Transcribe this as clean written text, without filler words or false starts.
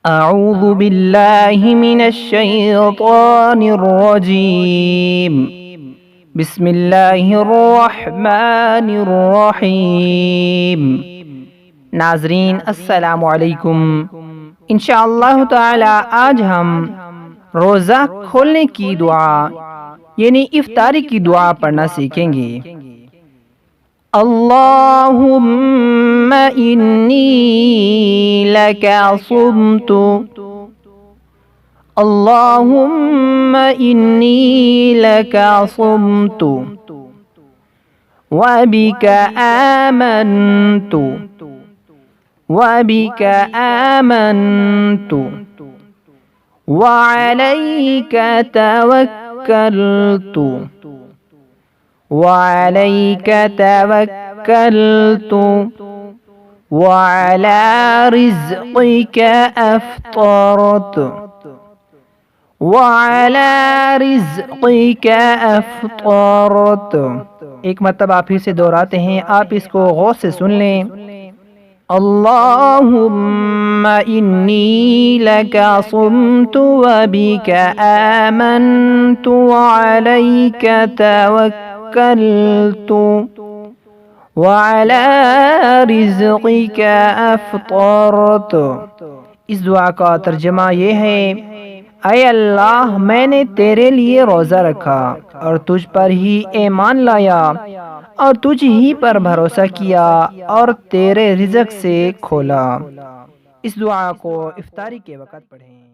اعوذ باللہ من الشیطان الرجیم بسم اللہ الرحمن الرحیم۔ ناظرین السلام علیکم۔ انشاءاللہ تعالی آج ہم روزہ کھولنے کی دعا یعنی افطاری کی دعا پڑھنا سیکھیں گے۔ اللہم انی لک صمت، اللہم انی لک صمت وبک آمنت وبک آمنت وعلیک توکلت وعلیک توکلت وعلی رزقک افطرت وعلی رزقک افطرت۔ ایک مرتبہ پھر سے دہراتے ہیں، آپ اس کو غور سے سن لیں۔ اللہم انی لک صمت وبک آمنت وعلیک توکلت وعلی رزقک افطرت۔ اس دعا کا ترجمہ یہ ہے: اے اللہ، میں نے تیرے لیے روزہ رکھا اور تجھ پر ہی ایمان لایا اور تجھ ہی پر بھروسہ کیا اور تیرے رزق سے کھولا۔ اس دعا کو افطاری کے وقت پڑھیں۔